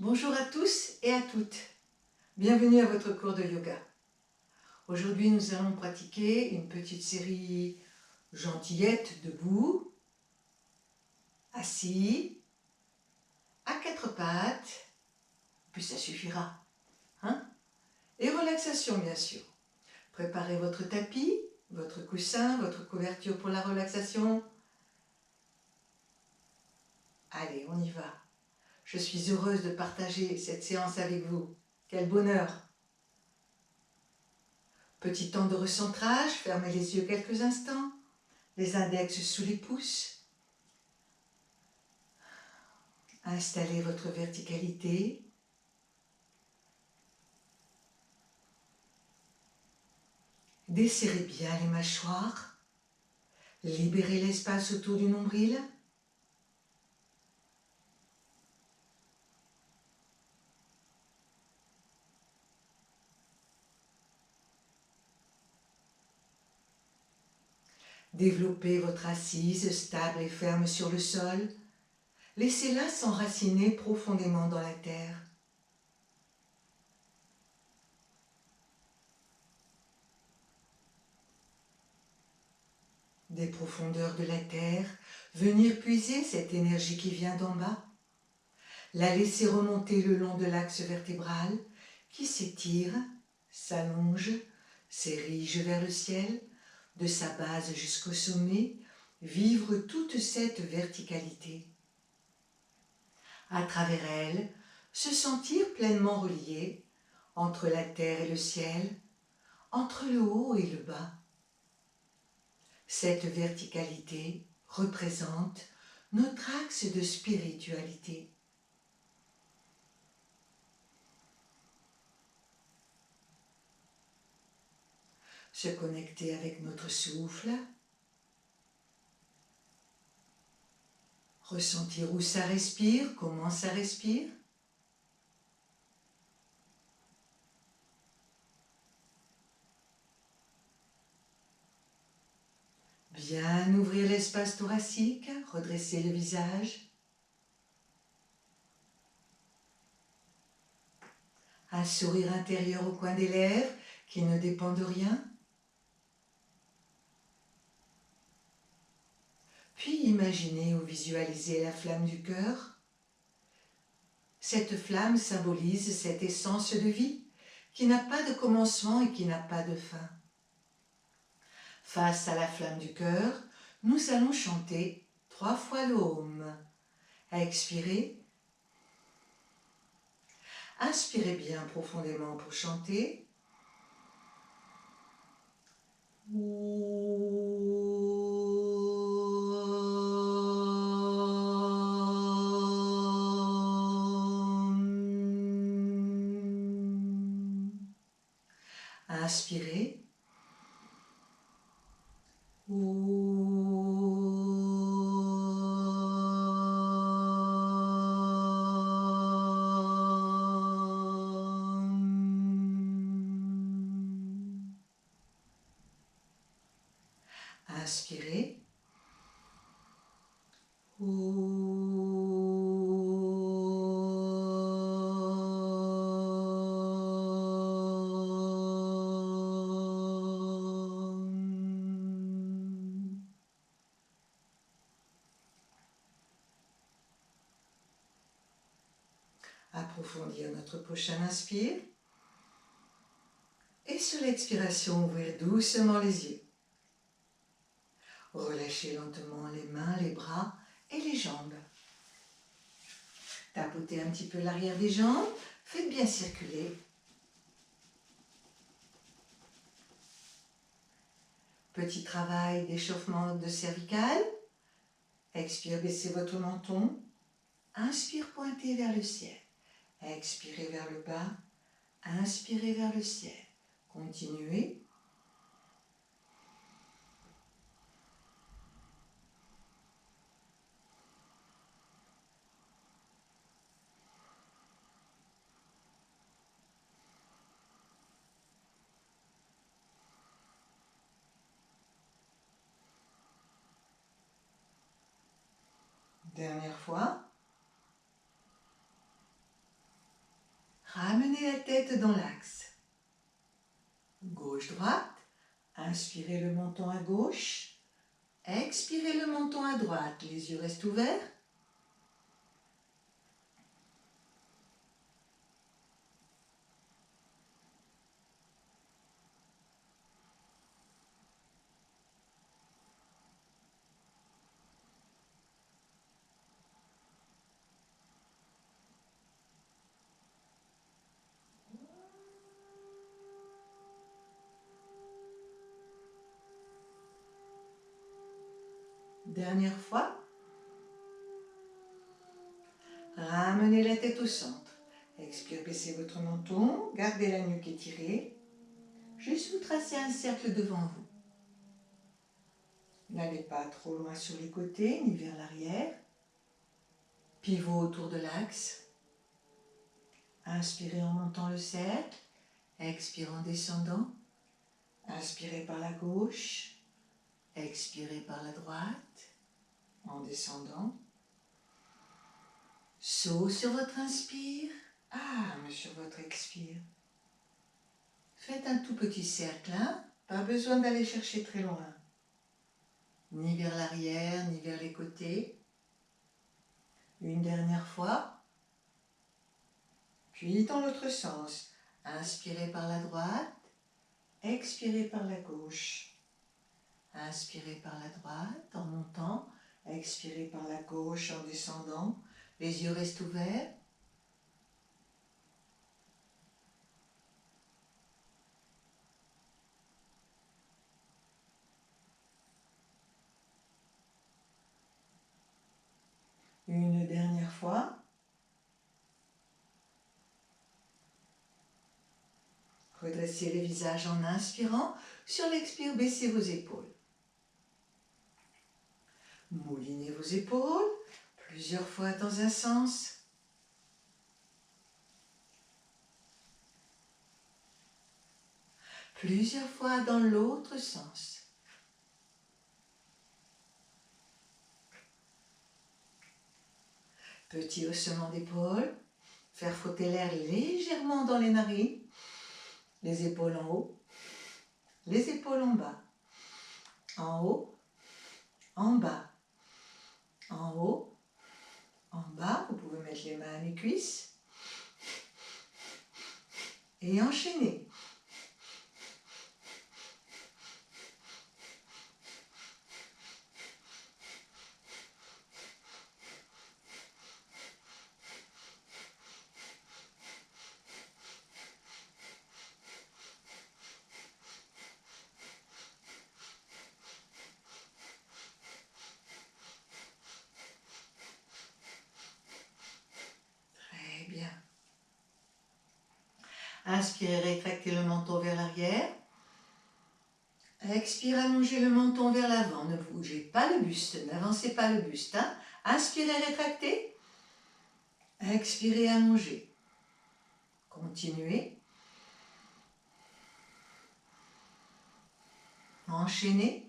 Bonjour à tous et à toutes. Bienvenue à votre cours de yoga. Aujourd'hui, nous allons pratiquer une petite série gentillette debout, assis, à quatre pattes, puis ça suffira. Et relaxation, bien sûr. Préparez votre tapis, votre coussin, votre couverture pour la relaxation. Allez, on y va. Je suis heureuse de partager cette séance avec vous. Quel bonheur! Petit temps de recentrage, fermez les yeux quelques instants, les index sous les pouces. Installez votre verticalité. Desserrez bien les mâchoires. Libérez l'espace autour du nombril. Développez votre assise stable et ferme sur le sol. Laissez-la s'enraciner profondément dans la terre. Des profondeurs de la terre, venir puiser cette énergie qui vient d'en bas. La laisser remonter le long de l'axe vertébral qui s'étire, s'allonge, s'érige vers le ciel, de sa base jusqu'au sommet, vivre toute cette verticalité. À travers elle, se sentir pleinement relié entre la terre et le ciel, entre le haut et le bas. Cette verticalité représente notre axe de spiritualité. Se connecter avec notre souffle, ressentir où ça respire, comment ça respire. Bien ouvrir l'espace thoracique, redresser le visage. Un sourire intérieur au coin des lèvres qui ne dépend de rien. Puis imaginez ou visualisez la flamme du cœur. Cette flamme symbolise cette essence de vie qui n'a pas de commencement et qui n'a pas de fin. Face à la flamme du cœur, nous allons chanter 3 fois l'Om. Expirez. Inspirez bien profondément pour chanter. Inspirez. Inspirez. Approfondir notre prochain inspire. Et sur l'expiration, ouvrir doucement les yeux. Relâchez lentement les mains, les bras et les jambes. Tapotez un petit peu l'arrière des jambes. Faites bien circuler. Petit travail d'échauffement de cervical. Expire, baissez votre menton. Inspire, pointez vers le ciel. Expirez vers le bas. Inspirez vers le ciel. Continuez. Dernière fois. Ramenez la tête dans l'axe. Gauche-droite. Inspirez le menton à gauche. Expirez le menton à droite. Les yeux restent ouverts. Dernière fois. Ramenez la tête au centre. Expire, baissez votre menton. Gardez la nuque étirée. Juste vous tracez un cercle devant vous. N'allez pas trop loin sur les côtés ni vers l'arrière. Pivot autour de l'axe. Inspirez en montant le cercle. Expirez en descendant. Inspirez par la gauche. Expirez par la droite. En descendant. Saut sur votre inspire. Arme sur votre expire. Faites un tout petit cercle, hein? Pas besoin d'aller chercher très loin. Ni vers l'arrière, ni vers les côtés. Une dernière fois. Puis dans l'autre sens. Inspirez par la droite. Expirez par la gauche. Inspirez par la droite en montant. Expirez par la gauche en descendant. Les yeux restent ouverts. Une dernière fois. Redressez le visage en inspirant. Sur l'expire, baissez vos épaules. Moulinez vos épaules plusieurs fois dans un sens. Plusieurs fois dans l'autre sens. Petit haussement d'épaule. Faire frotter l'air légèrement dans les narines. Les épaules en haut. Les épaules en bas. En haut. En bas. En haut. En bas. Vous pouvez mettre les mains à mes cuisses. Et enchaîner. Inspirez, rétractez le menton vers l'arrière. Expirez, allongez le menton vers l'avant. Ne bougez pas le buste, n'avancez pas le buste. Hein. Inspirez, rétractez. Expirez, allongez. Continuez. Enchaînez.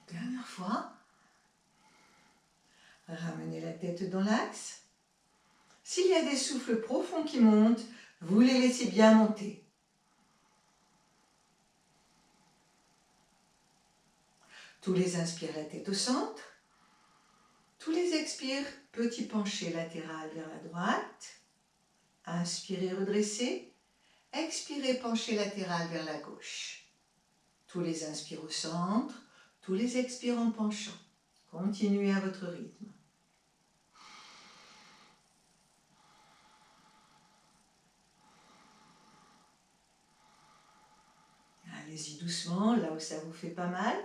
Dernière fois. Ramenez la tête dans l'axe. S'il y a des souffles profonds qui montent, vous les laissez bien monter. Tous les inspires, la tête au centre. Tous les expires, petit penché latéral vers la droite. Inspirez, redressez. Expirez, penché latéral vers la gauche. Tous les inspires au centre. Tous les expires en penchant. Continuez à votre rythme. Allez-y doucement, là où ça vous fait pas mal.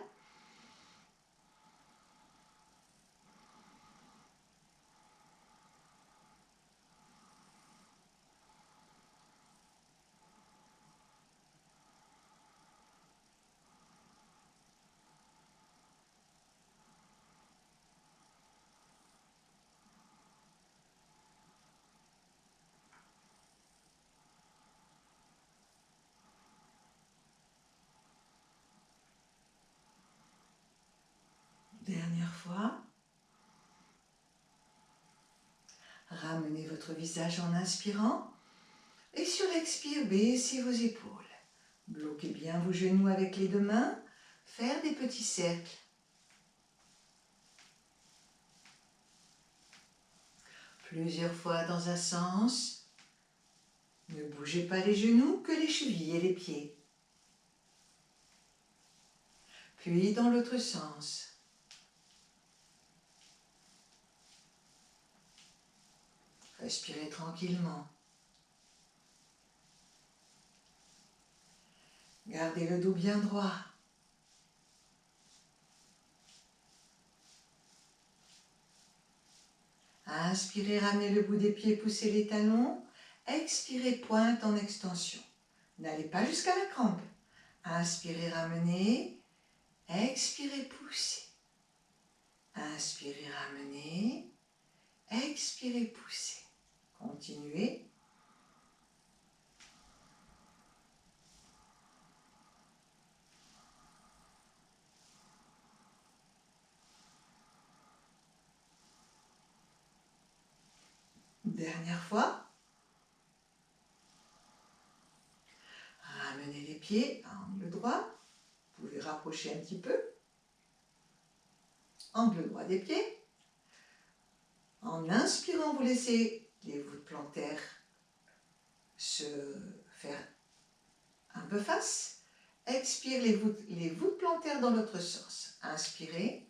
Ramenez votre visage en inspirant et sur l'expire, baissez vos épaules. Bloquez bien vos genoux avec les deux mains, faire des petits cercles. Plusieurs fois dans un sens. Ne bougez pas les genoux, que les chevilles et les pieds. Puis dans l'autre sens. Respirez tranquillement. Gardez le dos bien droit. Inspirez, ramenez le bout des pieds, poussez les talons. Expirez, pointe en extension. N'allez pas jusqu'à la crampe. Inspirez, ramenez. Expirez, poussez. Inspirez, ramenez. Expirez, poussez. Continuez. Dernière fois. Ramenez les pieds à angle droit. Vous pouvez rapprocher un petit peu. Angle droit des pieds. En inspirant, vous laissez les voûtes plantaires se faire un peu face. Expire les voûtes plantaires dans l'autre sens. Inspirez,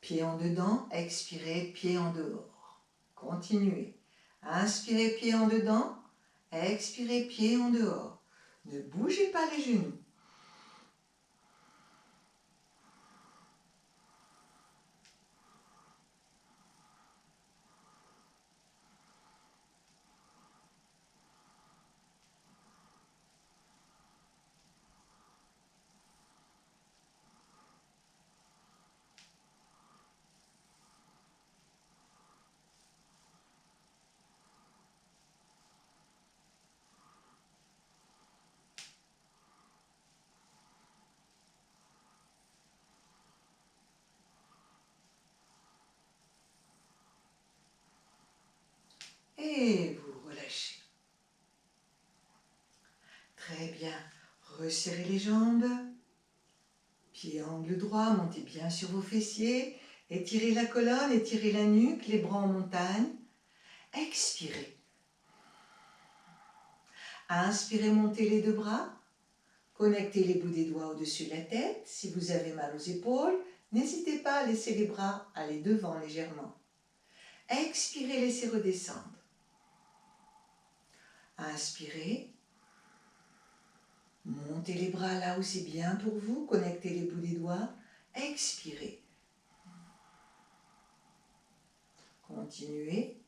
pied en dedans, expirez, pied en dehors. Continuez. Inspirez, pied en dedans, expirez, pied en dehors. Ne bougez pas les genoux. Et vous relâchez. Très bien. Resserrez les jambes. Pieds angle droit, montez bien sur vos fessiers. Étirez la colonne, étirez la nuque, les bras en montagne. Expirez. Inspirez, montez les deux bras. Connectez les bouts des doigts au-dessus de la tête. Si vous avez mal aux épaules, n'hésitez pas à laisser les bras aller devant légèrement. Expirez, laissez redescendre. Inspirez. Montez les bras là où c'est bien pour vous. Connectez les bouts des doigts. Expirez. Continuez.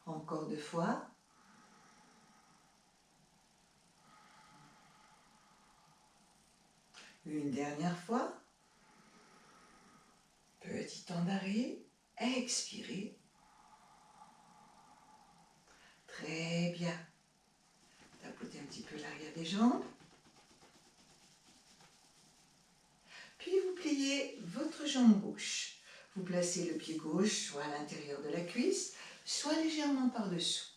Encore 2 fois. Une dernière fois. Petit temps d'arrêt. Expirez. Très bien. Tapotez un petit peu l'arrière des jambes. Puis vous pliez votre jambe gauche. Vous placez le pied gauche soit à l'intérieur de la cuisse, soit légèrement par-dessous.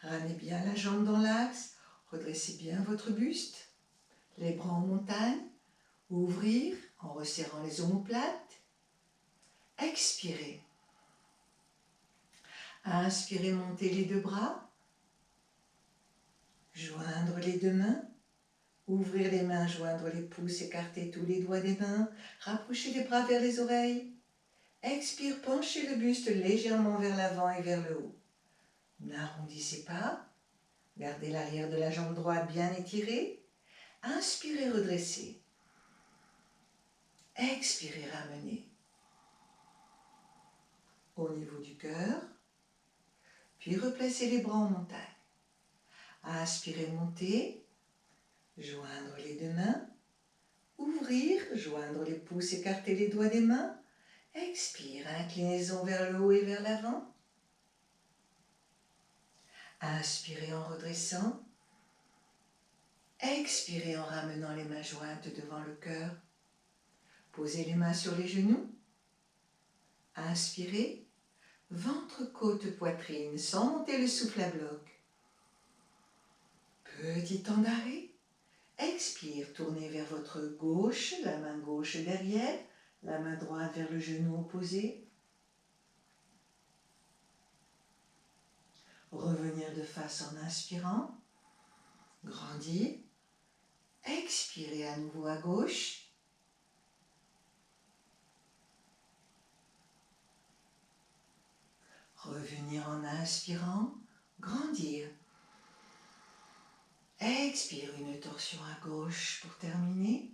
Ramenez bien la jambe dans l'axe. Redressez bien votre buste. Les bras en montagne. Ouvrir en resserrant les omoplates. Expirez. Inspirez, montez les deux bras. Joindre les deux mains. Ouvrir les mains, joindre les pouces, écarter tous les doigts des mains. Rapprochez les bras vers les oreilles. Expire, penchez le buste légèrement vers l'avant et vers le haut. N'arrondissez pas. Gardez l'arrière de la jambe droite bien étirée. Inspirez, redressez. Expirez, ramenez. Au niveau du cœur. Puis replacez les bras en montagne. Inspirez, montez. Joindre les deux mains. Ouvrir, joindre les pouces, écarter les doigts des mains. Expire, inclinaison vers le haut et vers l'avant. Inspirez en redressant. Expirez en ramenant les mains jointes devant le cœur. Posez les mains sur les genoux. Inspirez, ventre, côte, poitrine, sans monter le souffle à bloc. Petit temps d'arrêt. Expire, tournez vers votre gauche, la main gauche derrière, la main droite vers le genou opposé. Revenir de face en inspirant. Grandir. Expirez à nouveau à gauche. Revenir en inspirant. Grandir. Expire une torsion à gauche pour terminer.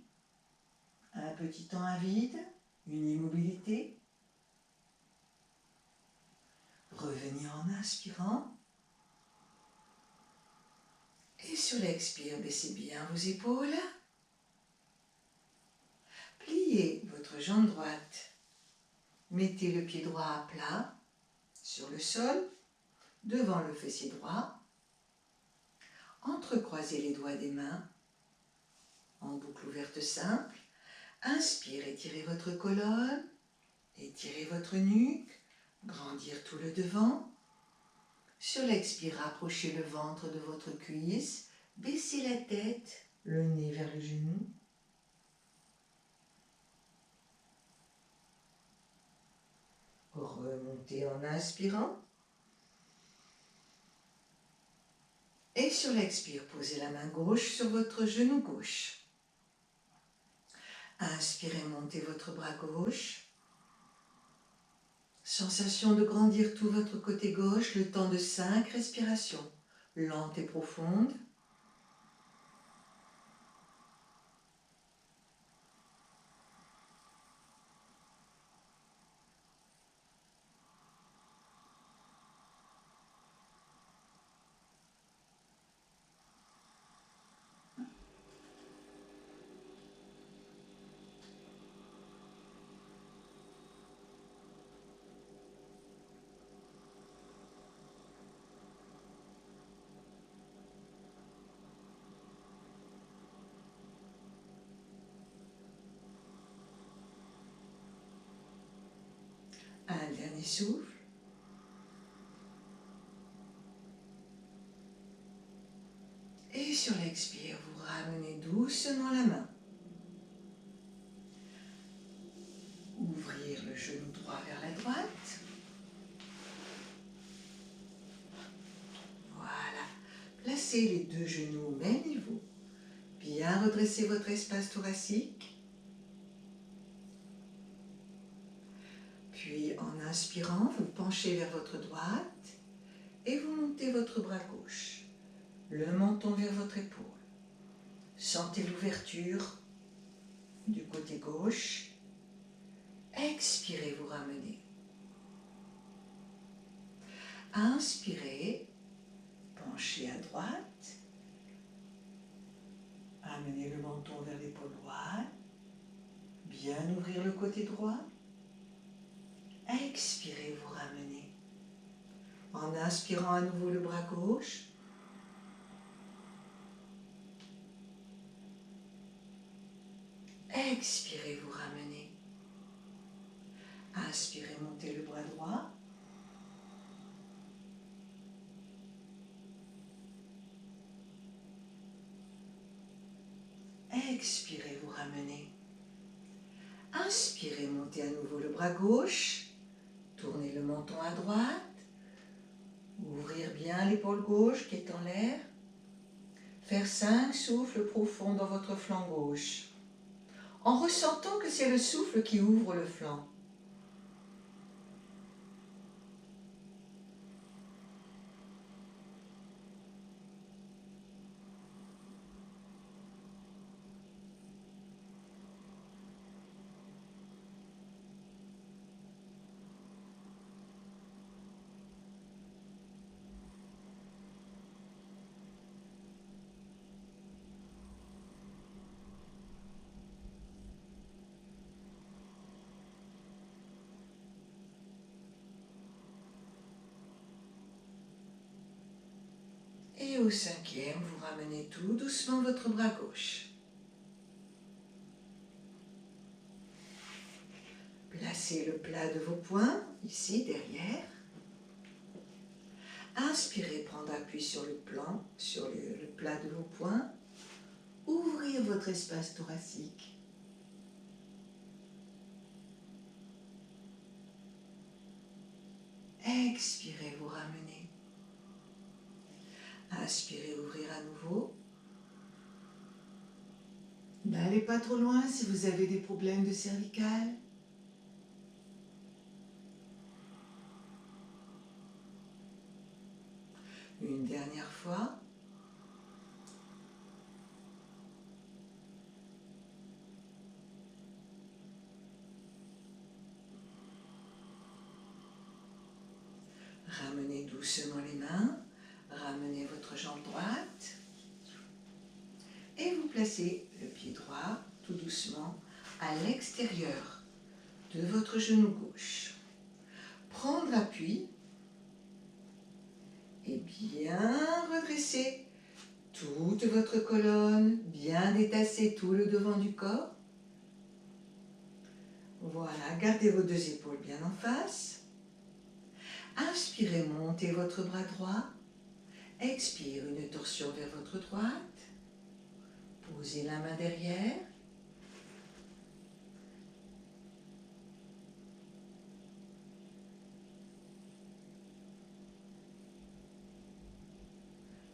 Un petit temps à vide, une immobilité. Revenir en inspirant. Et sur l'expire, baissez bien vos épaules. Pliez votre jambe droite. Mettez le pied droit à plat sur le sol, devant le fessier droit. Entrecroisez les doigts des mains en boucle ouverte simple. Inspire, étirez votre colonne, étirez votre nuque, grandir tout le devant. Sur l'expire, rapprochez le ventre de votre cuisse, baissez la tête, le nez vers le genou. Remontez en inspirant. Et sur l'expire, posez la main gauche sur votre genou gauche. Inspirez, montez votre bras gauche. Sensation de grandir tout votre côté gauche, le temps de 5 respirations, lentes et profondes. Un dernier souffle. Et sur l'expire, vous ramenez doucement la main. Ouvrir le genou droit vers la droite. Voilà. Placez les deux genoux au même niveau. Bien redressez votre espace thoracique. Puis en inspirant, vous penchez vers votre droite et vous montez votre bras gauche, le menton vers votre épaule. Sentez l'ouverture du côté gauche. Expirez, vous ramenez. Inspirez, penchez à droite. Amenez le menton vers l'épaule droite. Bien ouvrir le côté droit. Expirez, vous ramenez. En inspirant à nouveau le bras gauche. Expirez, vous ramenez. Inspirez, montez le bras droit. Expirez, vous ramenez. Inspirez, montez à nouveau le bras gauche. Tournez le menton à droite. Ouvrir bien l'épaule gauche qui est en l'air. Faire 5 souffles profonds dans votre flanc gauche, en ressentant que c'est le souffle qui ouvre le flanc. Et au 5e, vous ramenez tout doucement votre bras gauche. Placez le plat de vos poings, ici, derrière. Inspirez, prendre appui sur le plat de vos poings. Ouvrir votre espace thoracique. Expirez, vous ramenez. Inspirez, ouvrir à nouveau. N'allez pas trop loin si vous avez des problèmes de cervicale. Une dernière fois. Ramenez doucement les mains. Ramenez votre jambe droite. Et vous placez le pied droit, tout doucement, à l'extérieur de votre genou gauche. Prendre appui et bien redresser toute votre colonne, bien détasser tout le devant du corps. Voilà, gardez vos deux épaules bien en face. Inspirez, montez votre bras droit. Expire, une torsion vers votre droite. Posez la main derrière.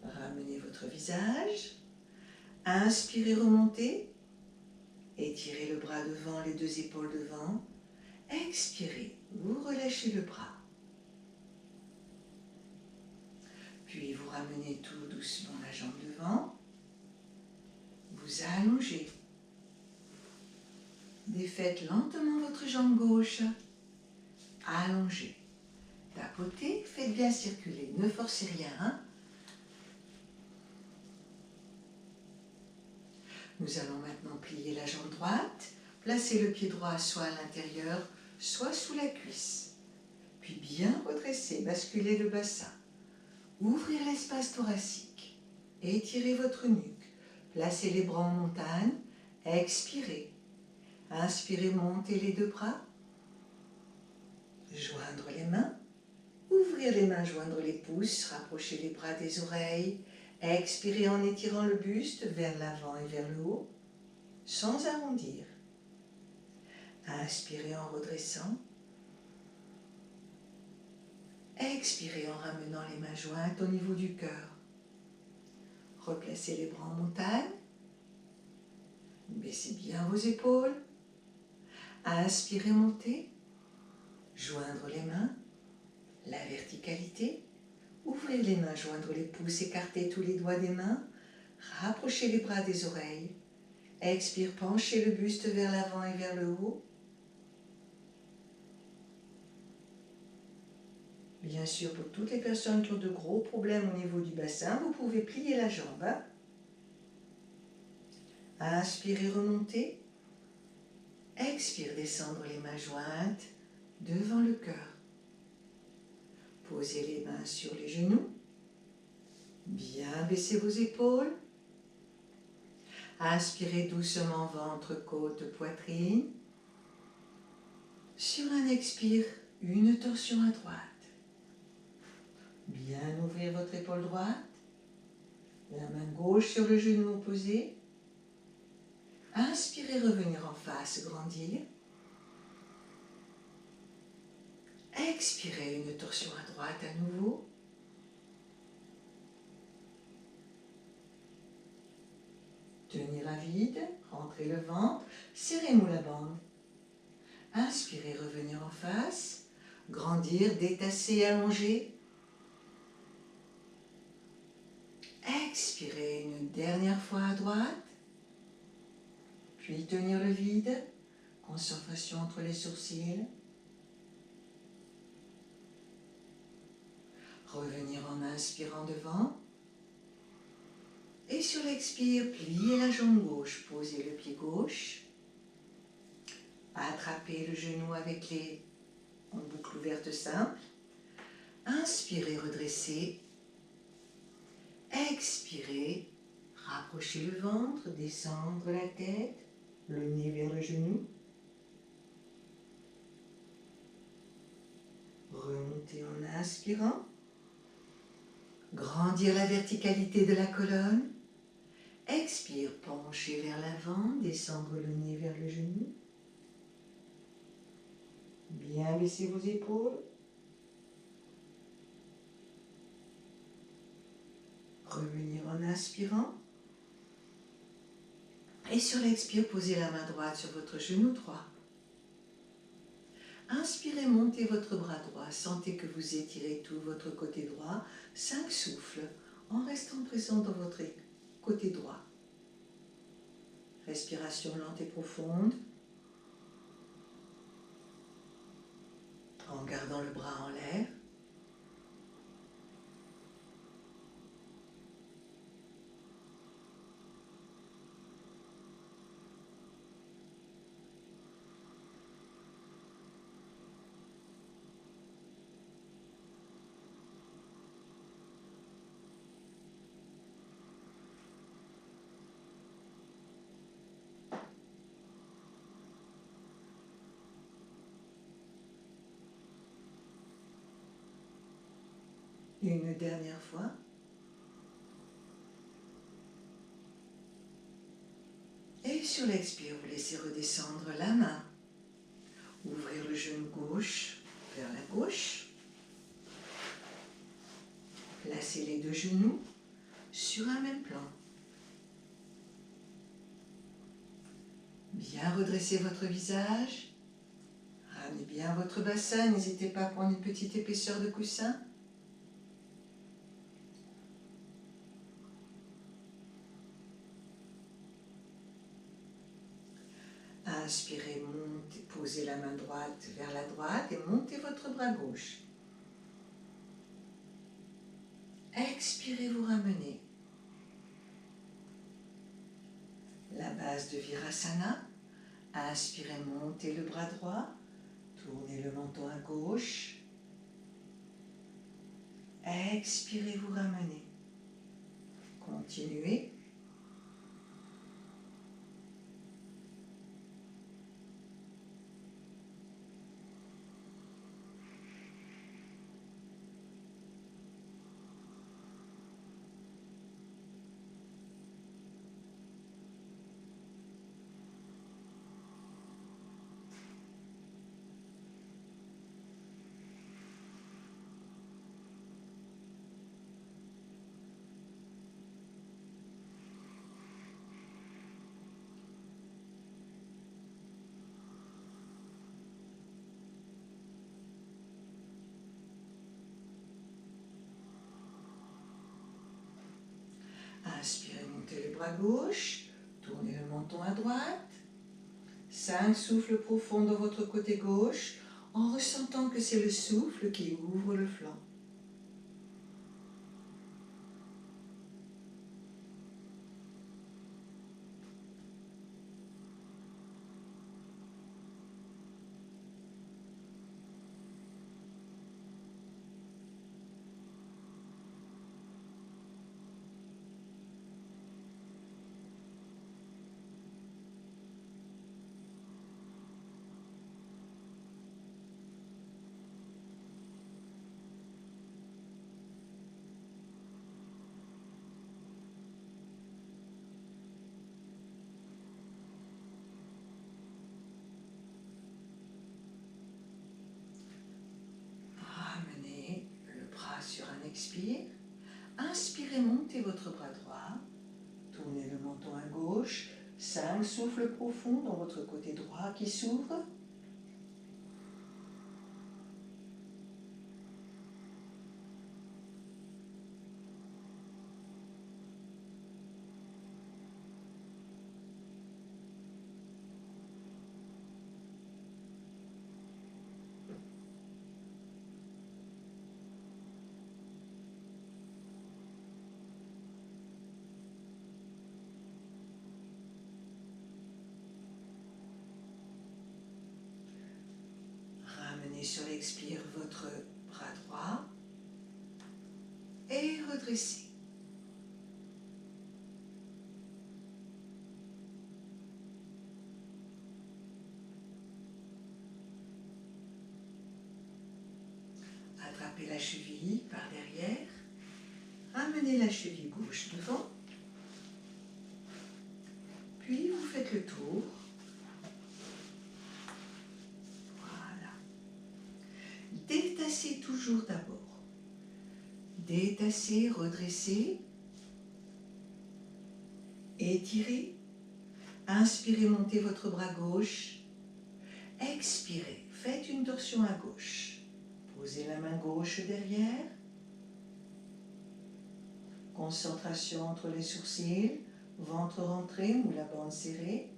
Ramenez votre visage. Inspirez, remontez. Étirez le bras devant, les deux épaules devant. Expirez, vous relâchez le bras. Puis vous ramenez tout doucement la jambe devant. Vous allongez. Défaites lentement votre jambe gauche. Allongez. Tapotez, faites bien circuler. Ne forcez rien. Hein? Nous allons maintenant plier la jambe droite. Placez le pied droit soit à l'intérieur, soit sous la cuisse. Puis bien redresser, basculer le bassin. Ouvrir l'espace thoracique. Étirez votre nuque. Placez les bras en montagne. Expirez. Inspirez, montez les deux bras. Joindre les mains. Ouvrir les mains, joindre les pouces. Rapprocher les bras des oreilles. Expirez en étirant le buste vers l'avant et vers le haut, sans arrondir. Inspirez en redressant. Expirez en ramenant les mains jointes au niveau du cœur. Replacez les bras en montagne. Baissez bien vos épaules. Inspirez, montez. Joindre les mains. La verticalité. Ouvrir les mains, joindre les pouces, écarter tous les doigts des mains. Rapprochez les bras des oreilles. Expire, penchez le buste vers l'avant et vers le haut. Bien sûr, pour toutes les personnes qui ont de gros problèmes au niveau du bassin, vous pouvez plier la jambe. Hein? Inspirez, remontez. Expire, descendre les mains jointes devant le cœur. Posez les mains sur les genoux. Bien baissez vos épaules. Inspirez doucement, ventre, côte, poitrine. Sur un expire, une torsion à droite. Bien ouvrir votre épaule droite. La main gauche sur le genou opposé. Inspirez, revenir en face, grandir. Expirez, une torsion à droite à nouveau. Tenir à vide, rentrez le ventre, serrez-moi la bande. Inspirez, revenir en face, grandir, détasser, allonger. Expirez une dernière fois à droite, puis tenir le vide, concentration entre les sourcils. Revenir en inspirant devant. Et sur l'expire, pliez la jambe gauche, posez le pied gauche. Attrapez le genou avec les en boucle ouverte simple. Inspirez, redressez. Expirez, rapprochez le ventre, descendre la tête, le nez vers le genou. Remontez en inspirant. Grandir la verticalité de la colonne. Expire, pencher vers l'avant, descendre le nez vers le genou. Bien baisser vos épaules. Revenir en inspirant. Et sur l'expire, posez la main droite sur votre genou droit. Inspirez, montez votre bras droit. Sentez que vous étirez tout votre côté droit. 5 souffles en restant présent dans votre côté droit. Respiration lente et profonde. En gardant le bras en l'air. Une dernière fois. Et sur l'expire, vous laissez redescendre la main. Ouvrir le genou gauche vers la gauche. Placez les deux genoux sur un même plan. Bien redresser votre visage. Ramenez bien votre bassin. N'hésitez pas à prendre une petite épaisseur de coussin. Inspirez, montez, posez la main droite vers la droite et montez votre bras gauche. Expirez, vous ramenez. La base de Virasana. Inspirez, montez le bras droit. Tournez le menton à gauche. Expirez, vous ramenez. Continuez. Inspirez, montez le bras gauche, tournez le menton à droite. 5 souffles profonds dans votre côté gauche, en ressentant que c'est le souffle qui ouvre le flanc. Ramenez le bras sur un expire. Inspirez, montez votre bras droit. Tournez le menton à gauche. 5 souffles profonds dans votre côté droit qui s'ouvre. Ramenez sur l'expire votre bras droit et redressez. Attrapez la cheville par derrière. Ramenez la cheville gauche devant. Puis vous faites le tour. Voilà. Détassez toujours d'abord. Détassez, redressez. Étirez. Inspirez, montez votre bras gauche. Expirez, faites une torsion à gauche. Posez la main gauche derrière. Concentration entre les sourcils, ventre rentré ou la bande serrée.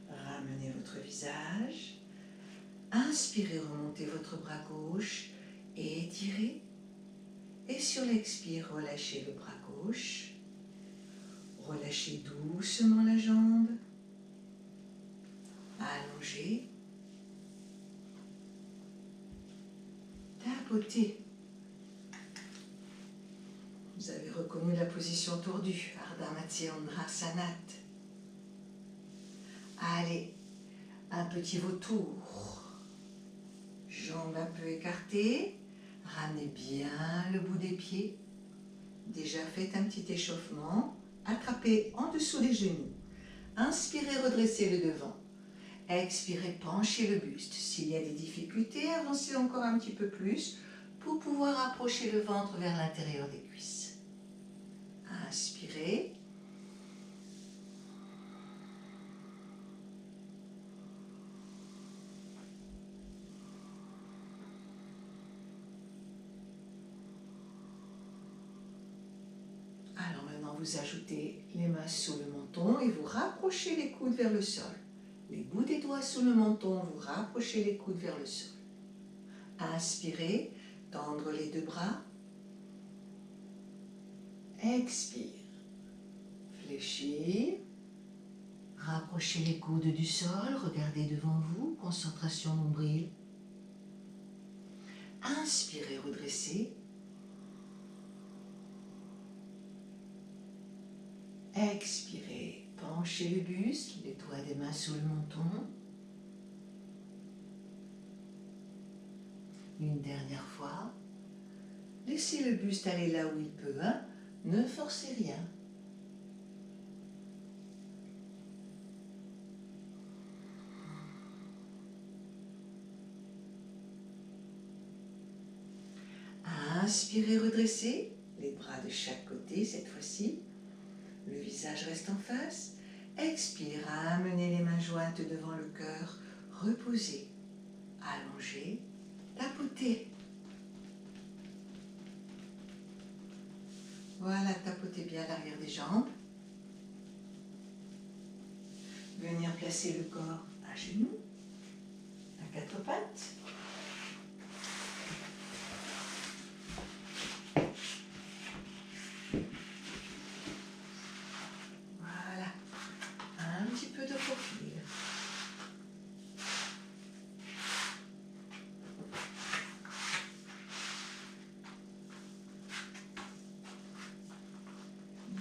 Ramenez votre visage. Inspirez, remontez votre bras gauche et étirez. Et sur l'expire, relâchez le bras gauche. Relâchez doucement la jambe. Allongez. Tapotez. Vous avez reconnu la position tordue, Ardha Matsyendrasana. Allez, un petit vautour. Jambes un peu écartées. Ramenez bien le bout des pieds. Déjà faites un petit échauffement. Attrapez en dessous des genoux. Inspirez, redressez le devant. Expirez, penchez le buste. S'il y a des difficultés, avancez encore un petit peu plus pour pouvoir approcher le ventre vers l'intérieur des cuisses. Inspirez. Alors maintenant, vous ajoutez les mains sous le menton et vous rapprochez les coudes vers le sol. Les bouts des doigts sous le menton, vous rapprochez les coudes vers le sol. Inspirez, tendre les deux bras. Expire, fléchir. Rapprochez les coudes du sol, regardez devant vous, concentration nombril. Inspirez, redressez. Expirez, penchez le buste, les doigts des mains sous le menton. Une dernière fois. Laissez le buste aller là où il peut, hein? Ne forcez rien. Inspirez, redressez, les bras de chaque côté cette fois-ci. Le visage reste en face. Expire, amenez les mains jointes devant le cœur. Reposez, allongez, tapotez. Voilà, tapotez bien l'arrière des jambes. Venir placer le corps à genoux, à quatre pattes. Voilà, un petit peu de profil.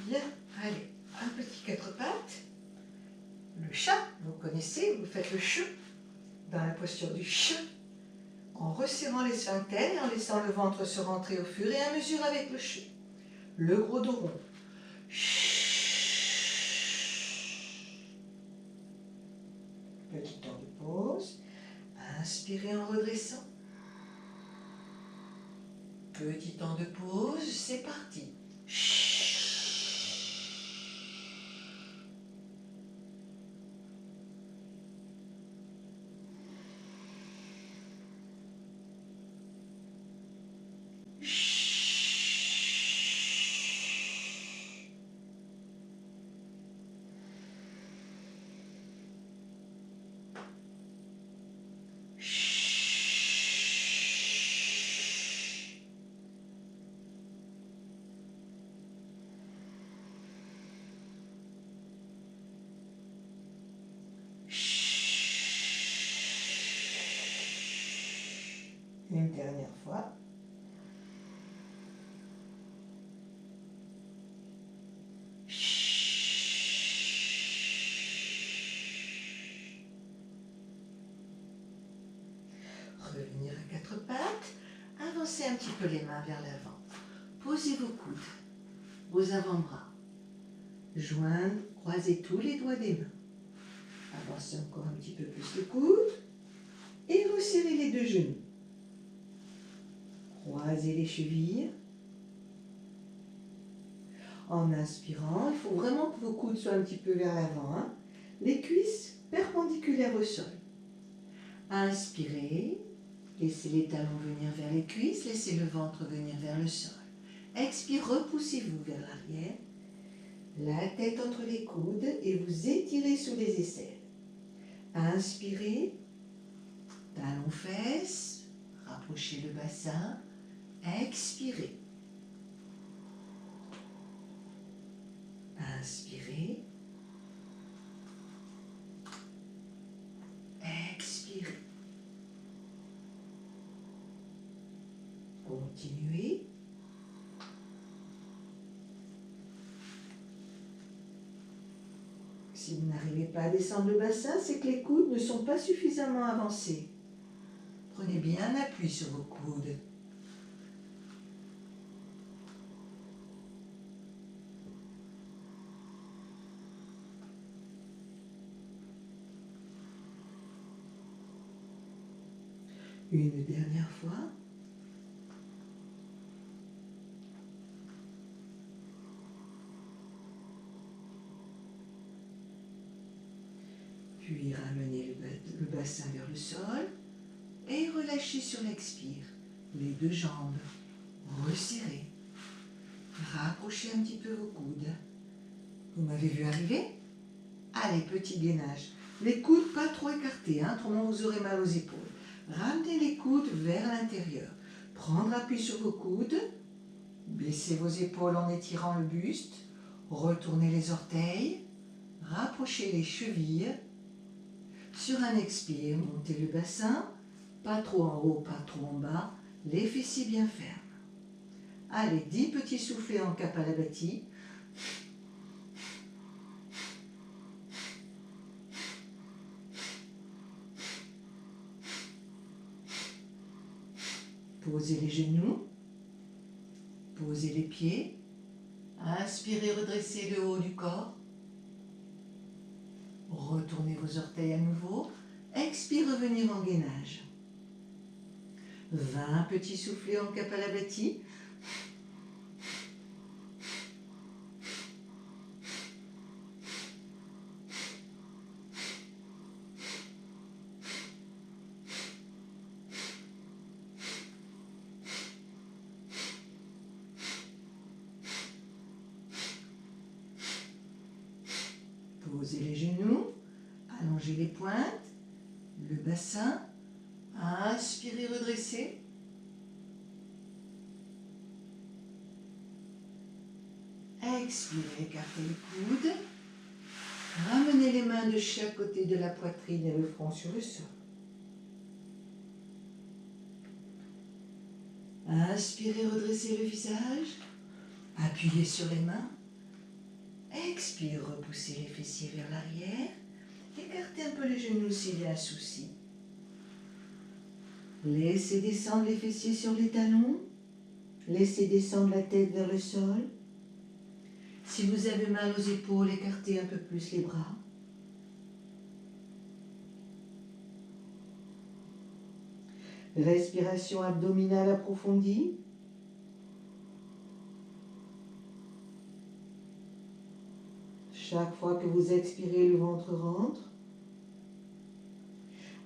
Bien, allez, un petit quatre pattes. Le chat, vous connaissez, vous faites le che dans la posture du che, en resserrant les sphincters et en laissant le ventre se rentrer au fur et à mesure avec le che. Le gros dos rond. Petit temps de pause. Inspirez en redressant. Petit temps de pause, c'est parti. un petit peu les mains vers l'avant. Posez vos coudes, vos avant-bras. Joindre, croisez tous les doigts des mains. Avancez encore un petit peu plus le coude et resserrez les deux genoux. Croisez les chevilles. En inspirant, il faut vraiment que vos coudes soient un petit peu vers l'avant. Hein. Les cuisses perpendiculaires au sol. Inspirez, laissez les talons venir vers les cuisses, laissez le ventre venir vers le sol. Expire, repoussez-vous vers l'arrière, la tête entre les coudes et vous étirez sous les aisselles. Inspirez, talons fesses, rapprochez le bassin, expirez. Inspirez. Expirez. Continuez. Si vous n'arrivez pas à descendre le bassin, c'est que les coudes ne sont pas suffisamment avancés. Prenez bien appui sur vos coudes. Une dernière fois. Puis ramenez le bassin vers le sol et relâchez sur l'expire. Les deux jambes. Resserrez. Rapprochez un petit peu vos coudes. Vous m'avez vu arriver? Allez, petit gainage. Les coudes pas trop écartés, hein, autrement vous aurez mal aux épaules. Ramenez les coudes vers l'intérieur. Prendre appui sur vos coudes. Baissez vos épaules en étirant le buste. Retournez les orteils. Rapprochez les chevilles. Sur un expire, montez le bassin. Pas trop en haut, pas trop en bas. Les fessiers bien fermes. Allez, 10 petits soufflets en Kapalabhati. Posez les genoux, posez les pieds, inspirez, redressez le haut du corps, retournez vos orteils à nouveau, expire, revenir en gainage. 20 petits soufflets en Kapalabhati. Posez les genoux, allongez les pointes, le bassin, inspirez, redressez. Expirez, écartez les coudes, ramenez les mains de chaque côté de la poitrine et le front sur le sol. Inspirez, redressez le visage, appuyez sur les mains. Expire, repoussez les fessiers vers l'arrière. Écartez un peu les genoux s'il y a un souci. Laissez descendre les fessiers sur les talons. Laissez descendre la tête vers le sol. Si vous avez mal aux épaules, écartez un peu plus les bras. Respiration abdominale approfondie. Chaque fois que vous expirez, le ventre rentre.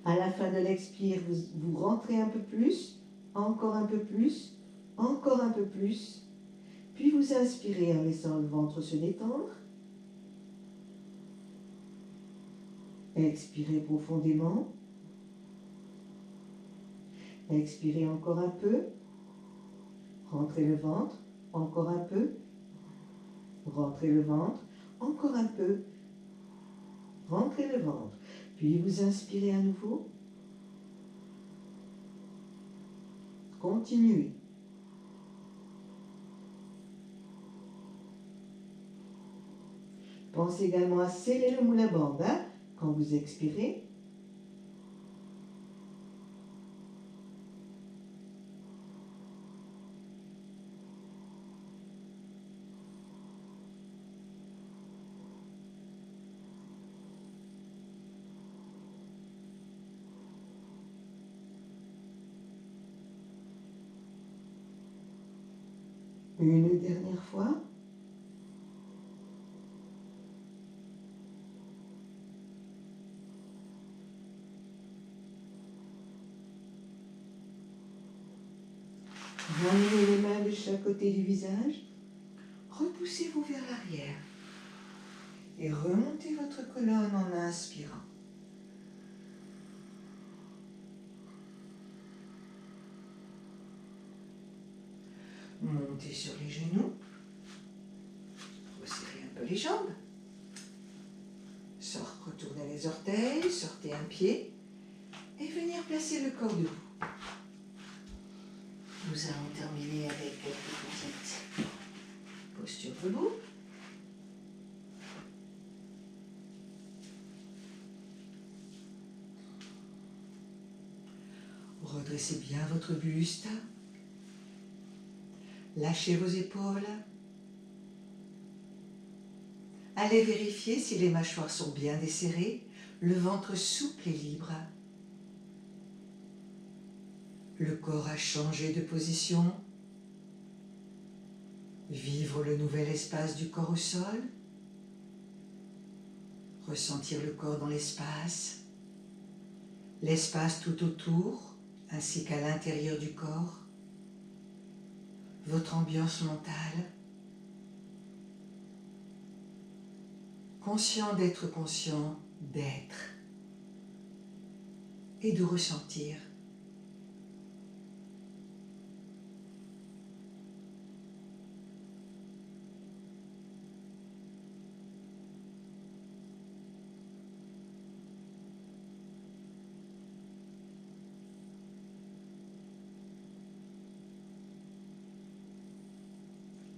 À la fin de l'expire, vous rentrez un peu plus, encore un peu plus, encore un peu plus. Puis vous inspirez en laissant le ventre se détendre. Expirez profondément. Expirez encore un peu. Rentrez le ventre, encore un peu. Rentrez le ventre. Encore un peu. Rentrez le ventre. Puis vous inspirez à nouveau. Continuez. Pensez également à serrer le moule à bande quand vous expirez. Une dernière fois. Ramenez les mains de chaque côté du visage. Repoussez-vous vers l'arrière. Et remontez votre colonne en inspirant. Montez sur les genoux. Resserrez un peu les jambes. Retournez les orteils, sortez un pied et venir placer le corps debout. Nous allons terminer avec quelques petites postures debout. Redressez bien votre buste. Lâchez vos épaules. Allez vérifier si les mâchoires sont bien desserrées, le ventre souple et libre. Le corps a changé de position. Vivre le nouvel espace du corps au sol. Ressentir le corps dans l'espace. L'espace tout autour, ainsi qu'à l'intérieur du corps. Votre ambiance mentale. Conscient d'être conscient d'être et de ressentir.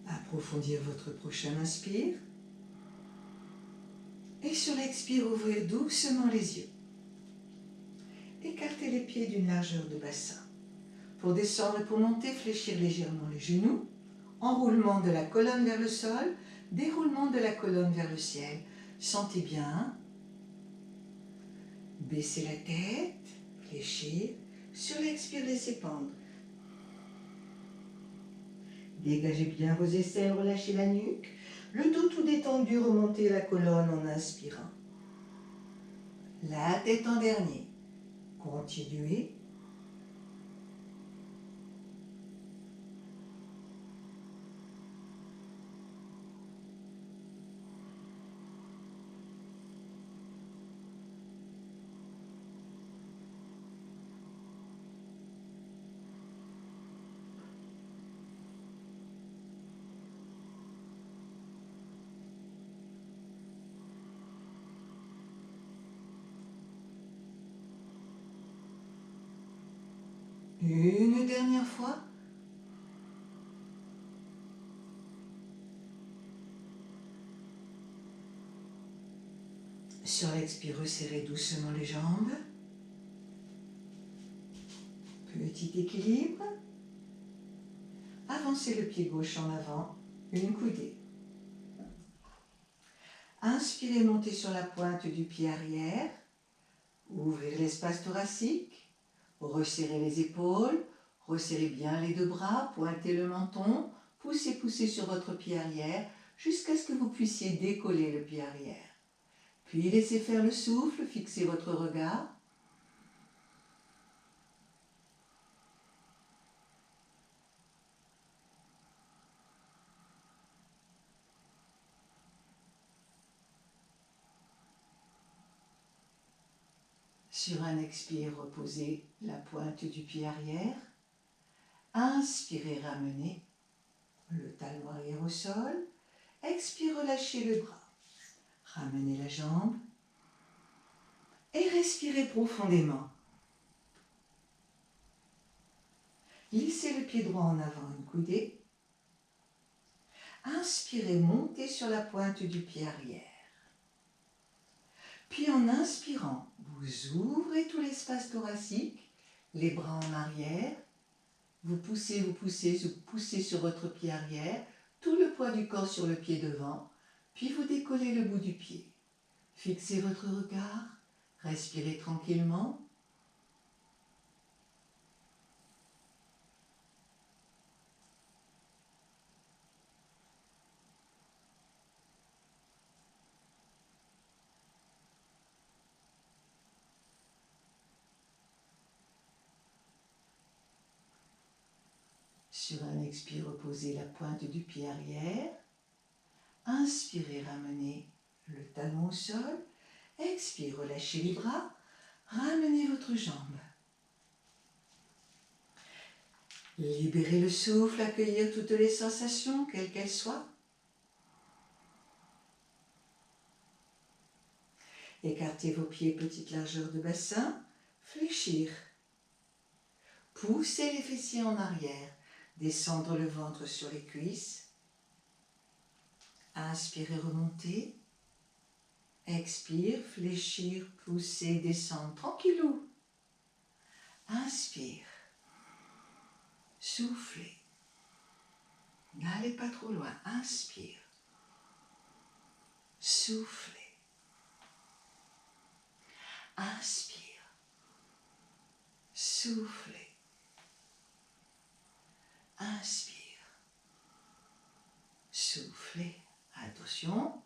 Approfondir votre prochain inspire. Et sur l'expire, ouvrir doucement les yeux. Écartez les pieds d'une largeur de bassin. Pour descendre et pour monter, fléchir légèrement les genoux. Enroulement de la colonne vers le sol, déroulement de la colonne vers le ciel. Sentez bien. Baissez la tête, fléchir. Sur l'expire, laissez pendre. Dégagez bien vos aisselles, relâchez la nuque. Le dos tout détendu, remontez la colonne en inspirant. La tête en dernier. Continuez. Une dernière fois. Sur l'expire, resserrez doucement les jambes. Petit équilibre. Avancez le pied gauche en avant, une coudée. Inspirez, montez sur la pointe du pied arrière. Ouvrez l'espace thoracique. Resserrez les épaules. Resserrez bien les deux bras. Pointez le menton. Poussez, poussez sur votre pied arrière jusqu'à ce que vous puissiez décoller le pied arrière. Puis laissez faire le souffle. Fixez votre regard. Sur un expire, reposez la pointe du pied arrière. Inspirez, ramenez le talon arrière au sol. Expire, relâchez le bras. Ramenez la jambe. Et respirez profondément. Glissez le pied droit en avant, une coudée. Inspirez, montez sur la pointe du pied arrière. Puis en inspirant, vous ouvrez tout l'espace thoracique, les bras en arrière. Vous poussez, vous poussez, vous poussez sur votre pied arrière, tout le poids du corps sur le pied devant, puis vous décollez le bout du pied. Fixez votre regard, respirez tranquillement. Sur un expire, reposez la pointe du pied arrière. Inspirez, ramenez le talon au sol. Expire, relâchez les bras. Ramenez votre jambe. Libérez le souffle, accueillir toutes les sensations, quelles qu'elles soient. Écartez vos pieds, petite largeur de bassin. Fléchir. Poussez les fessiers en arrière. Descendre le ventre sur les cuisses. Inspirez, remontez. Expire, fléchir, pousser, descendre. Tranquillou. Inspire. Soufflez. N'allez pas trop loin. Inspire. Soufflez. Inspire. Soufflez. Inspire. Soufflez. Attention.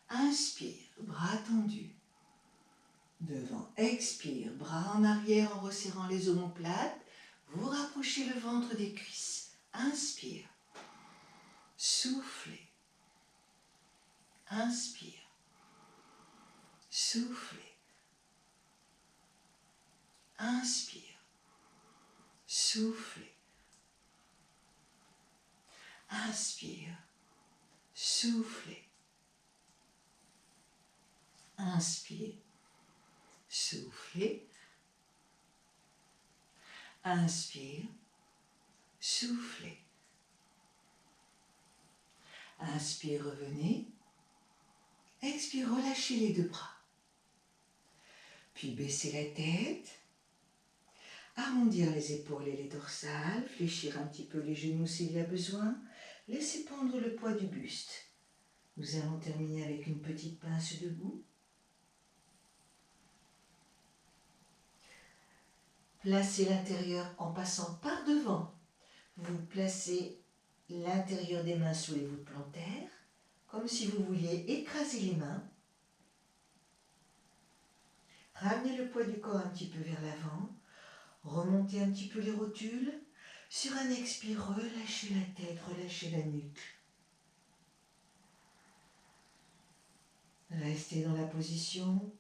Inspire, bras tendus. Devant, expire, bras en arrière en resserrant les omoplates. Vous rapprochez le ventre des cuisses. Inspire. Soufflez. Inspire. Soufflez. Inspire. Soufflez. Inspire. Soufflez. Inspire. Soufflez. Inspire. Soufflez. Inspire, revenez. Expire, relâchez les deux bras. Puis baissez la tête. Arrondir les épaules et les dorsales. Fléchir un petit peu les genoux s'il y a besoin. Laissez pendre le poids du buste. Nous allons terminer avec une petite pince debout. Placez l'intérieur en passant par devant. Vous placez l'intérieur des mains sous les voûtes plantaires, comme si vous vouliez écraser les mains. Ramenez le poids du corps un petit peu vers l'avant. Remontez un petit peu les rotules. Sur un expire, relâchez la tête, relâchez la nuque. Restez dans la position.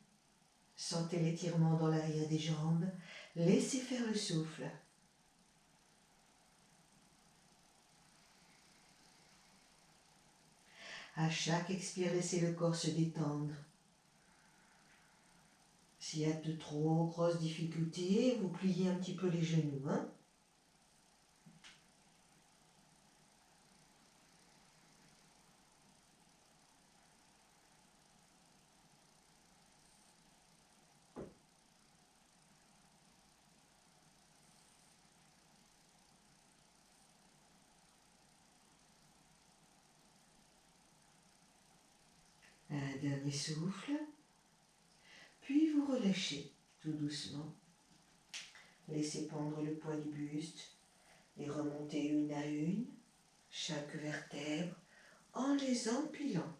Sentez l'étirement dans l'arrière des jambes. Laissez faire le souffle. À chaque expire, laissez le corps se détendre. S'il y a de trop grosses difficultés, vous pliez un petit peu les genoux. Un dernier souffle. Puis vous relâchez tout doucement. Laissez pendre le poids du buste et remontez une à une chaque vertèbre en les empilant.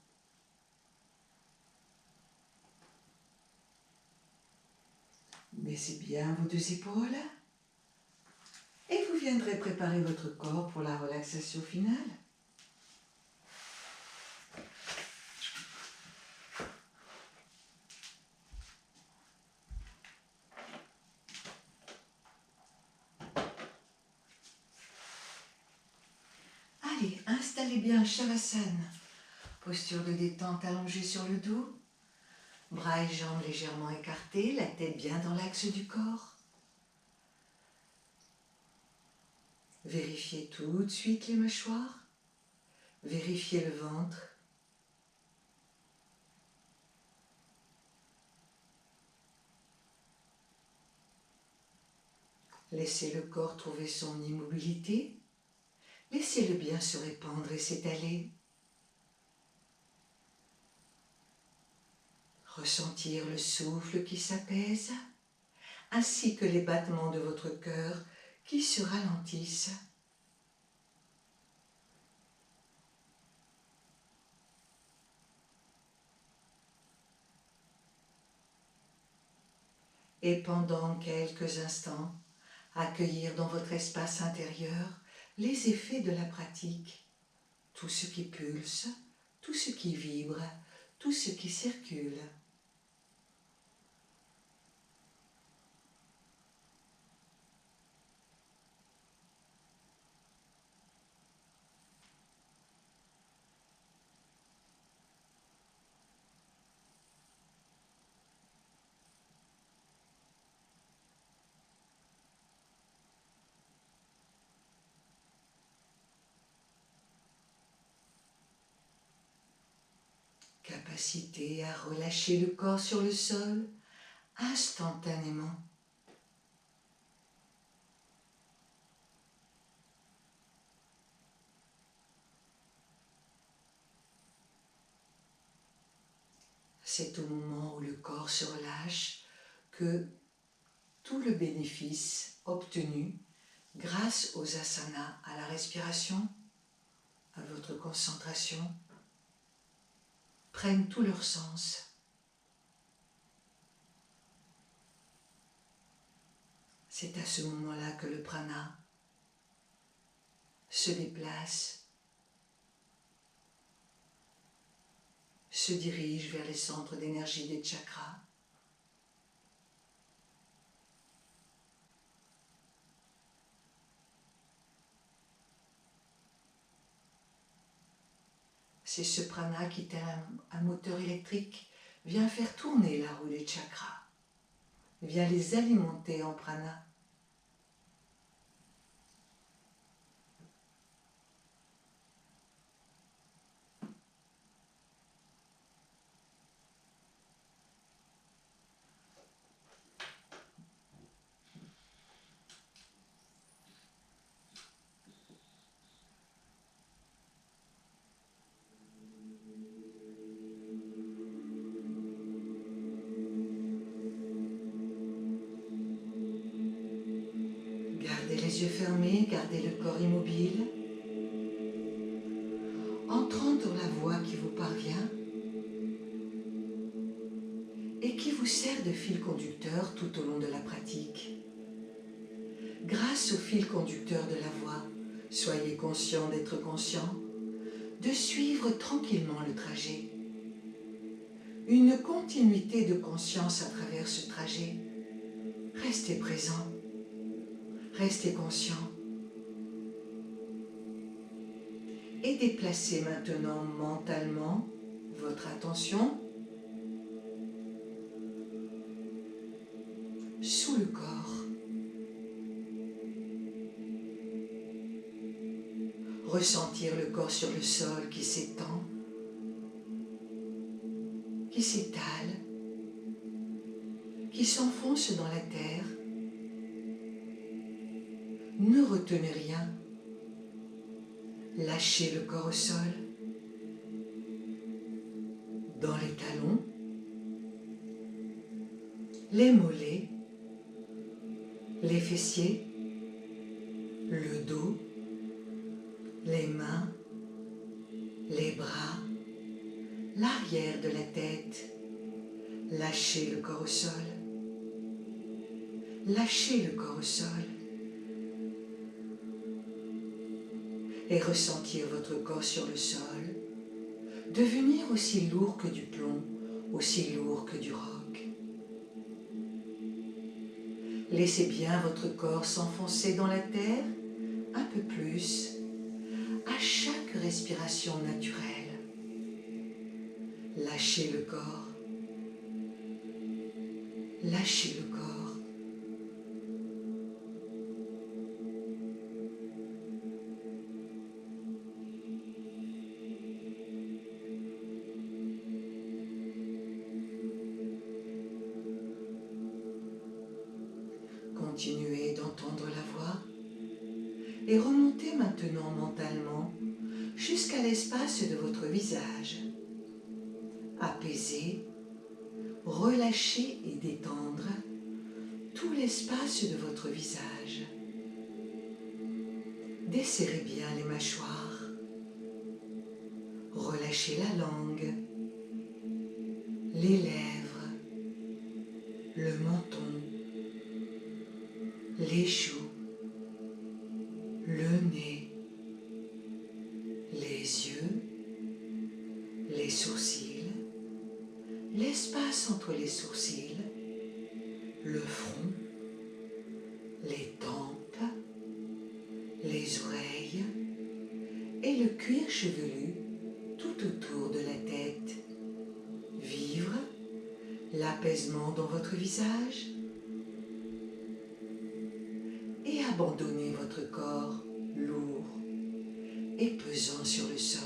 Baissez bien vos deux épaules et vous viendrez préparer votre corps pour la relaxation finale. Allez, installez bien Shavasana. Posture de détente allongée sur le dos. Bras et jambes légèrement écartés, la tête bien dans l'axe du corps. Vérifiez tout de suite les mâchoires. Vérifiez le ventre. Laissez le corps trouver son immobilité. Laissez-le bien se répandre et s'étaler. Ressentir le souffle qui s'apaise, ainsi que les battements de votre cœur qui se ralentissent. Et pendant quelques instants, accueillir dans votre espace intérieur les effets de la pratique, tout ce qui pulse, tout ce qui vibre, tout ce qui circule. Capacité à relâcher le corps sur le sol instantanément. C'est au moment où le corps se relâche que tout le bénéfice obtenu grâce aux asanas, à la respiration, à votre concentration, prennent tout leur sens. C'est à ce moment-là que le prana se déplace, se dirige vers les centres d'énergie des chakras. C'est ce prana qui, tel un moteur électrique, vient faire tourner la roue des chakras, vient les alimenter en prana. Gardez les yeux fermés, gardez le corps immobile. Entrant dans la voix qui vous parvient et qui vous sert de fil conducteur tout au long de la pratique. Grâce au fil conducteur de la voix, soyez conscient d'être conscient, de suivre tranquillement le trajet. Une continuité de conscience à travers ce trajet. Restez présent, restez conscient. Et déplacez maintenant mentalement votre attention sous le corps. Ressentir le corps sur le sol qui s'étend, qui s'étale, qui s'enfonce dans la terre. Ne retenez rien. Lâchez le corps au sol, dans les talons, les mollets, les fessiers, le dos, les mains, les bras, l'arrière de la tête. Lâchez le corps au sol. Lâchez le corps au sol. Et ressentir votre corps sur le sol devenir aussi lourd que du plomb, aussi lourd que du roc. Laissez bien votre corps s'enfoncer dans la terre un peu plus à chaque respiration naturelle. Lâchez le corps. Lâchez le corps. Continuez d'entendre la voix et remontez maintenant mentalement jusqu'à l'espace de votre visage. Apaisez, relâchez et détendre tout l'espace de votre visage. Desserrez bien les mâchoires. Relâchez la langue, les lèvres, le menton, les joues, le nez, l'espace entre les sourcils, le front, les tempes, les oreilles et le cuir chevelu tout autour de la tête. Vivre l'apaisement dans votre visage et abandonner votre corps lourd et pesant sur le sol.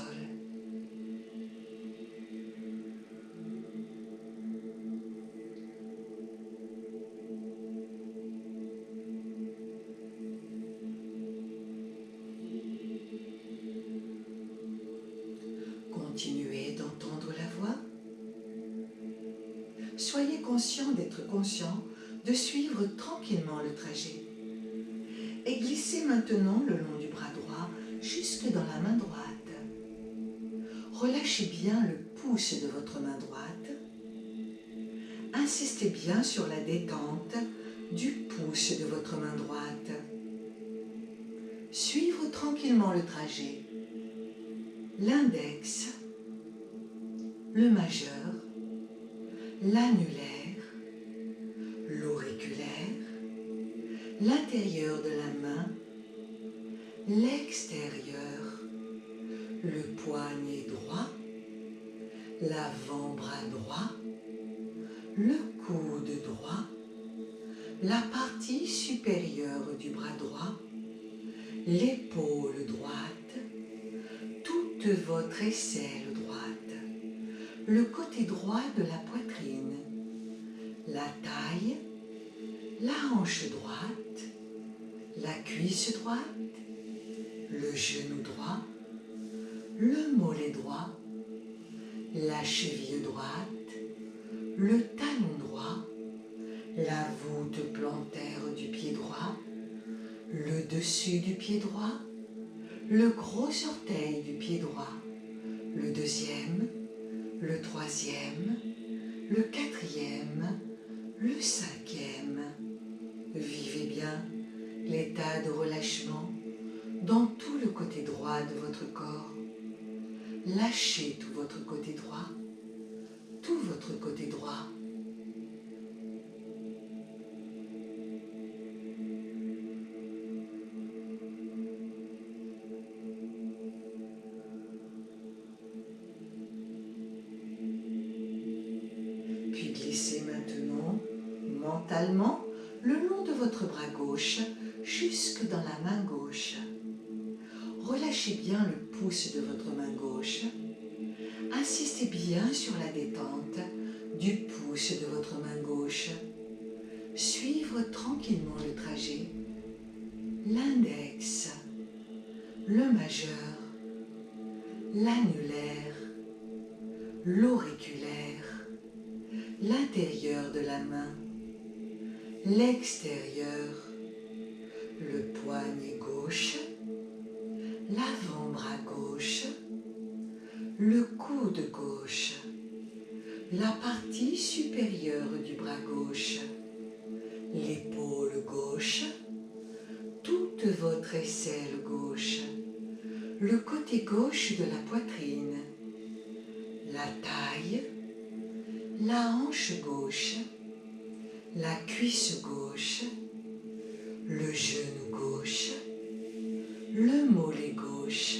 Continuez d'entendre la voix. Soyez conscient d'être conscient, de suivre tranquillement le trajet. Et glissez maintenant le long du bras droit jusque dans la main droite. Relâchez bien le pouce de votre main droite. Insistez bien sur la détente du pouce de votre main droite. Suivre tranquillement le trajet. L'index, le majeur, l'annulaire, l'auriculaire, l'intérieur de la main, l'extérieur, le poignet droit, l'avant-bras droit, le coude droit, la partie supérieure du bras droit, l'épaule droite, toute votre aisselle droite, le côté droit de la poitrine, la taille, la hanche droite, la cuisse droite, le genou droit, le mollet droit, la cheville droite, le talon droit, la voûte plantaire du pied droit, le dessus du pied droit, le gros orteil du pied droit, le deuxième, le troisième, le quatrième, le cinquième. Vivez bien l'état de relâchement dans tout le côté droit de votre corps. Lâchez tout votre côté droit, tout votre côté droit. Puis glissez maintenant, mentalement, le long de votre bras gauche jusque dans la main gauche. Relâchez bien le pouce de votre main gauche. Insistez bien sur la détente du pouce de votre main gauche. Suivre tranquillement le trajet. L'index, le majeur, l'annulaire, l'auriculaire, l'intérieur de la main, l'extérieur, le poignet gauche, l'avant-bras gauche, le coude gauche, la partie supérieure du bras gauche, l'épaule gauche, toute votre aisselle gauche, le côté gauche de la poitrine, la taille, la hanche gauche, la cuisse gauche, le genou gauche, le mollet gauche,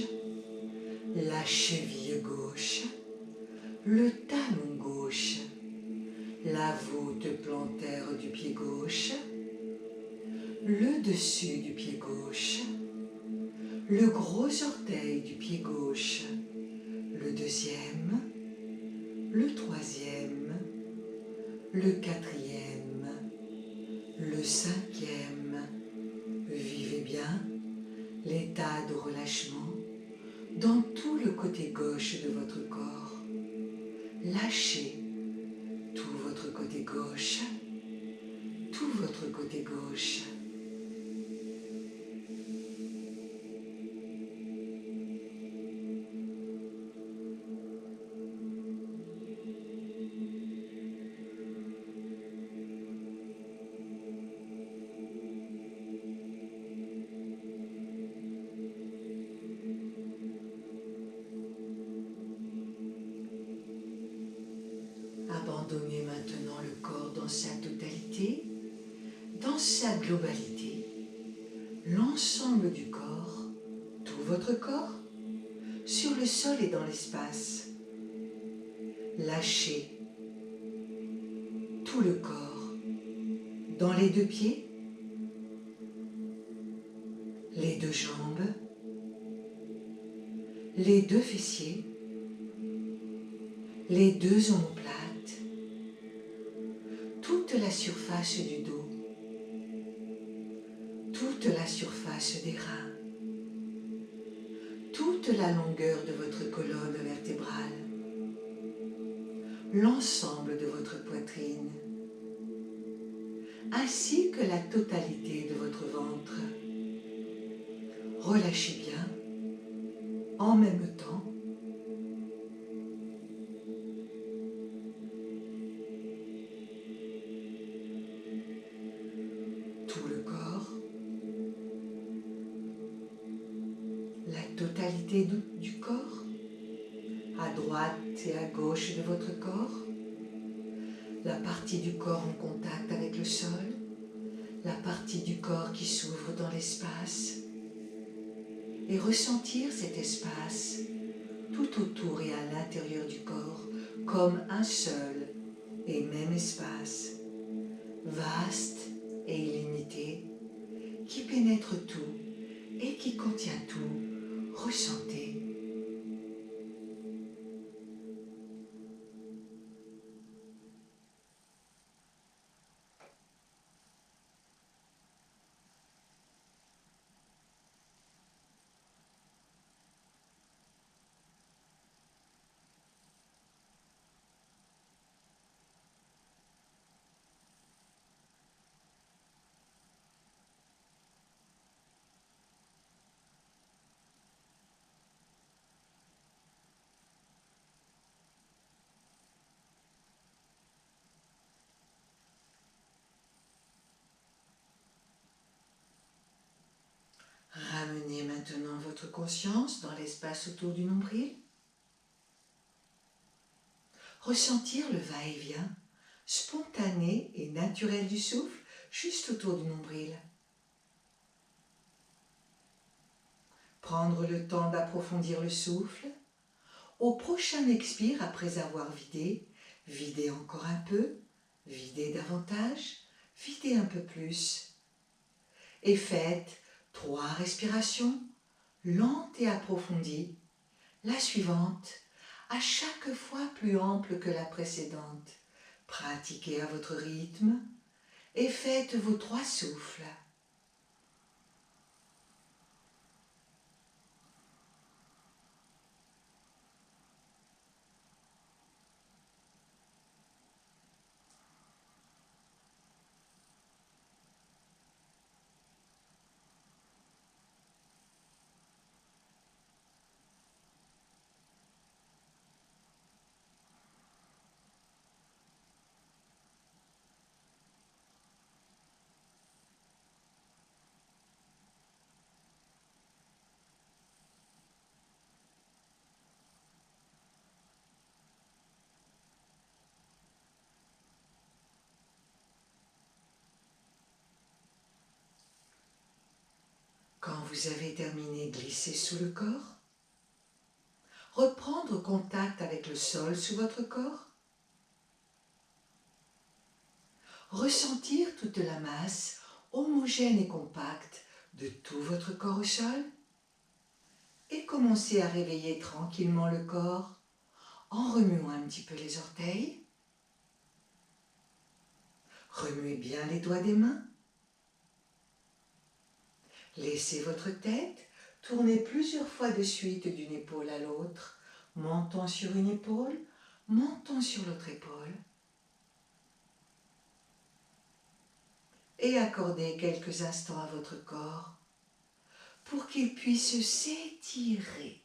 la cheville gauche, le talon gauche, la voûte plantaire du pied gauche, le dessus du pied gauche, le gros orteil du pied gauche, le deuxième, le troisième, le quatrième, le cinquième. Vivez bien l'état de relâchement dans tout le côté gauche de votre corps. Lâchez tout votre côté gauche, tout votre côté gauche. À Abandonnez maintenant le corps dans sa totalité, dans sa globalité, l'ensemble du corps, tout votre corps, sur le sol et dans l'espace. Lâchez tout le corps, dans les deux pieds, les deux jambes, les deux fessiers, les deux omoplates, toute la surface du dos, toute la surface des reins, toute la longueur de votre colonne vertébrale, l'ensemble de votre poitrine, ainsi que la totalité de votre ventre. Relâchez bien, en même temps, tout le corps, la totalité du corps, à droite et à gauche de votre corps, la partie du corps en contact avec le sol, la partie du corps qui s'ouvre dans l'espace, et ressentir cet espace tout autour et à l'intérieur du corps comme un seul et même espace, vaste et illimité, qui pénètre tout et qui contient tout. Ressentez. Ramenez maintenant votre conscience dans l'espace autour du nombril. Ressentir le va-et-vient spontané et naturel du souffle juste autour du nombril. Prendre le temps d'approfondir le souffle. Au prochain expire, après avoir vidé, videz encore un peu, videz davantage, videz un peu plus. Et faites 3 respirations, lentes et approfondies. La suivante, à chaque fois plus ample que la précédente. Pratiquez à votre rythme et faites vos 3 souffles. Quand vous avez terminé, glissez sous le corps. Reprendre contact avec le sol sous votre corps. Ressentir toute la masse homogène et compacte de tout votre corps au sol. Et commencez à réveiller tranquillement le corps en remuant un petit peu les orteils. Remuez bien les doigts des mains. Laissez votre tête tourner plusieurs fois de suite d'une épaule à l'autre, menton sur une épaule, menton sur l'autre épaule. Et accordez quelques instants à votre corps pour qu'il puisse s'étirer,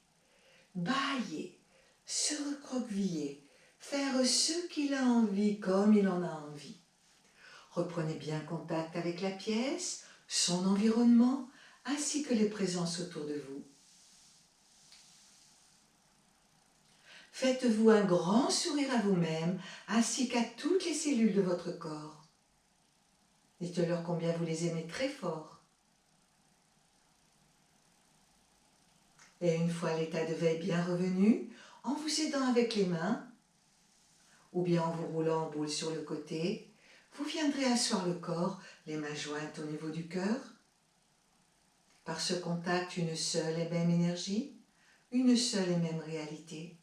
bâiller, se recroqueviller, faire ce qu'il a envie comme il en a envie. Reprenez bien contact avec la pièce, son environnement, ainsi que les présences autour de vous. Faites-vous un grand sourire à vous-même ainsi qu'à toutes les cellules de votre corps. Dites-leur combien vous les aimez très fort. Et une fois l'état de veille bien revenu, en vous aidant avec les mains, ou bien en vous roulant en boule sur le côté, vous viendrez asseoir le corps, les mains jointes au niveau du cœur. Par ce contact, une seule et même énergie, une seule et même réalité.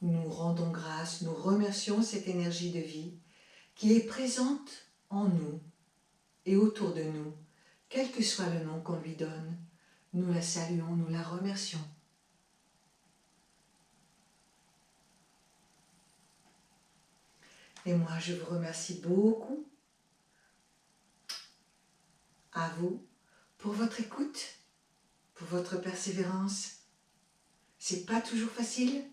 Nous rendons grâce, nous remercions cette énergie de vie qui est présente en nous et autour de nous, quel que soit le nom qu'on lui donne. Nous la saluons, nous la remercions. Et moi, je vous remercie beaucoup, à vous, pour votre écoute, pour votre persévérance. C'est pas toujours facile.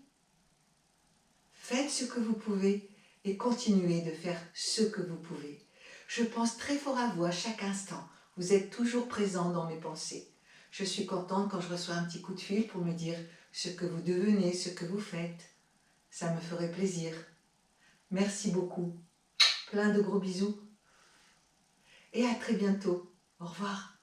Faites ce que vous pouvez et continuez de faire ce que vous pouvez. Je pense très fort à vous à chaque instant. Vous êtes toujours présent dans mes pensées. Je suis contente quand je reçois un petit coup de fil pour me dire ce que vous devenez, ce que vous faites. Ça me ferait plaisir. Merci beaucoup. Plein de gros bisous. Et à très bientôt. Au revoir.